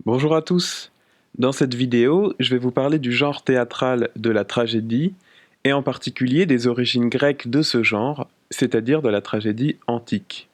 Bonjour à tous. Dans cette vidéo, je vais vous parler du genre théâtral de la tragédie, et en particulier des origines grecques de ce genre, c'est-à-dire de la tragédie antique.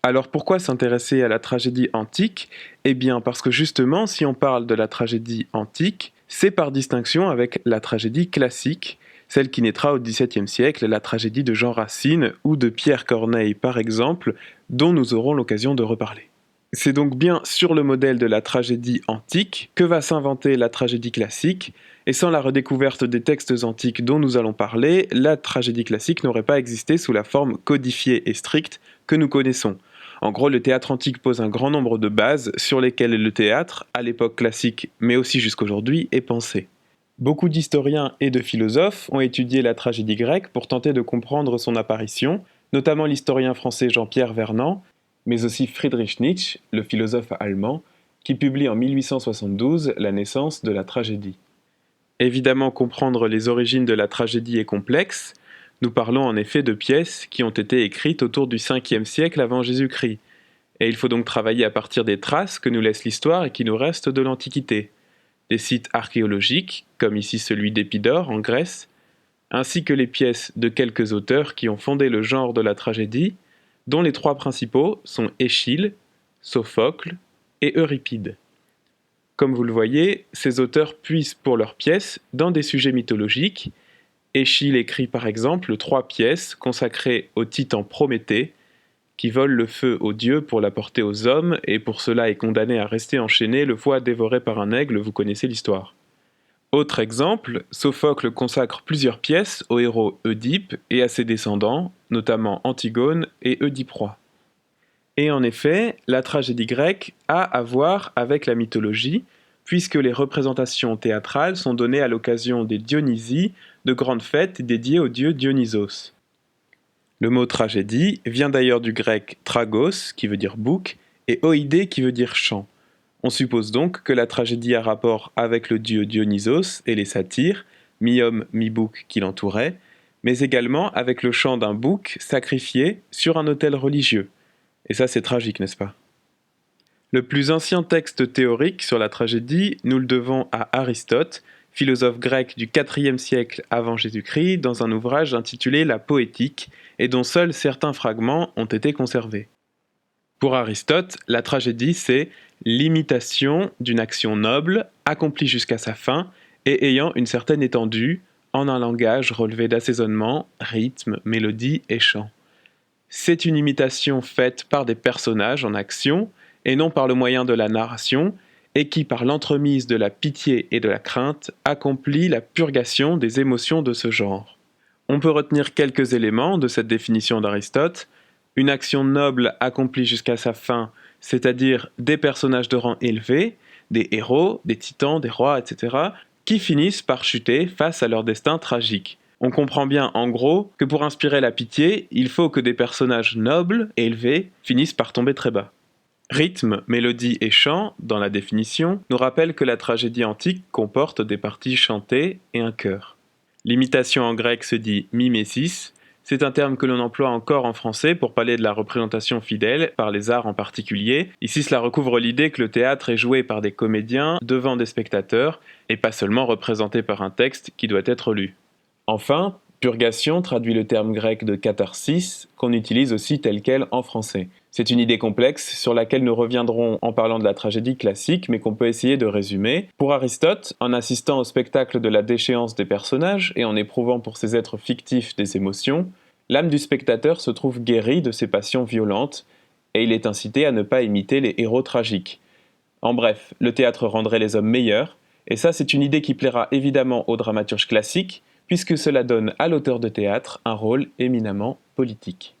Alors pourquoi s'intéresser à la tragédie antique? Eh bien parce que justement, si on parle de la tragédie antique, c'est par distinction avec la tragédie classique, celle qui naîtra au XVIIe siècle, la tragédie de Jean Racine ou de Pierre Corneille par exemple, dont nous aurons l'occasion de reparler. C'est donc bien sur le modèle de la tragédie antique que va s'inventer la tragédie classique, et sans la redécouverte des textes antiques dont nous allons parler, la tragédie classique n'aurait pas existé sous la forme codifiée et stricte que nous connaissons. En gros, le théâtre antique pose un grand nombre de bases sur lesquelles le théâtre, à l'époque classique, mais aussi jusqu'aujourd'hui, est pensé. Beaucoup d'historiens et de philosophes ont étudié la tragédie grecque pour tenter de comprendre son apparition, notamment l'historien français Jean-Pierre Vernant, mais aussi Friedrich Nietzsche, le philosophe allemand, qui publie en 1872 La naissance de la tragédie. Évidemment, comprendre les origines de la tragédie est complexe. Nous parlons en effet de pièces qui ont été écrites autour du 5e siècle avant Jésus-Christ, et il faut donc travailler à partir des traces que nous laisse l'histoire et qui nous restent de l'Antiquité, des sites archéologiques, comme ici celui d'Épidore en Grèce, ainsi que les pièces de quelques auteurs qui ont fondé le genre de la tragédie, dont les trois principaux sont Échille, Sophocle et Euripide. Comme vous le voyez, ces auteurs puisent pour leurs pièces dans des sujets mythologiques. Échille écrit par exemple 3 pièces consacrées au titan Prométhée, qui vole le feu aux dieux pour l'apporter aux hommes et pour cela est condamné à rester enchaîné le fois dévoré par un aigle, vous connaissez l'histoire. Autre exemple, Sophocle consacre plusieurs pièces au héros Oedipe et à ses descendants, notamment Antigone et Oedipe-roi. Et en effet, la tragédie grecque a à voir avec la mythologie, puisque les représentations théâtrales sont données à l'occasion des Dionysies, de grandes fêtes dédiées au dieu Dionysos. Le mot tragédie vient d'ailleurs du grec tragos, qui veut dire bouc, et oïdé, qui veut dire chant. On suppose donc que la tragédie a rapport avec le dieu Dionysos et les satyres, mi-homme, mi-bouc qui l'entouraient, mais également avec le chant d'un bouc sacrifié sur un autel religieux. Et ça, c'est tragique, n'est-ce pas? Le plus ancien texte théorique sur la tragédie, nous le devons à Aristote, philosophe grec du IVe siècle avant Jésus-Christ, dans un ouvrage intitulé La Poétique, et dont seuls certains fragments ont été conservés. Pour Aristote, la tragédie, c'est l'imitation d'une action noble, accomplie jusqu'à sa fin, et ayant une certaine étendue, en un langage relevé d'assaisonnement, rythme, mélodie et chant. C'est une imitation faite par des personnages en action, et non par le moyen de la narration, et qui, par l'entremise de la pitié et de la crainte, accomplit la purgation des émotions de ce genre. On peut retenir quelques éléments de cette définition d'Aristote. Une action noble accomplie jusqu'à sa fin, c'est-à-dire des personnages de rang élevé, des héros, des titans, des rois, etc., qui finissent par chuter face à leur destin tragique. On comprend bien, en gros, que pour inspirer la pitié, il faut que des personnages nobles, élevés, finissent par tomber très bas. Rythme, mélodie et chant, dans la définition, nous rappellent que la tragédie antique comporte des parties chantées et un chœur. L'imitation en grec se dit mimesis, c'est un terme que l'on emploie encore en français pour parler de la représentation fidèle, par les arts en particulier. Ici, cela recouvre l'idée que le théâtre est joué par des comédiens devant des spectateurs, et pas seulement représenté par un texte qui doit être lu. Enfin, purgation traduit le terme grec de katharsis, qu'on utilise aussi tel quel en français. C'est une idée complexe sur laquelle nous reviendrons en parlant de la tragédie classique, mais qu'on peut essayer de résumer. Pour Aristote, en assistant au spectacle de la déchéance des personnages et en éprouvant pour ces êtres fictifs des émotions, l'âme du spectateur se trouve guérie de ses passions violentes, et il est incité à ne pas imiter les héros tragiques. En bref, le théâtre rendrait les hommes meilleurs, et ça c'est une idée qui plaira évidemment aux dramaturges classiques, puisque cela donne à l'auteur de théâtre un rôle éminemment politique.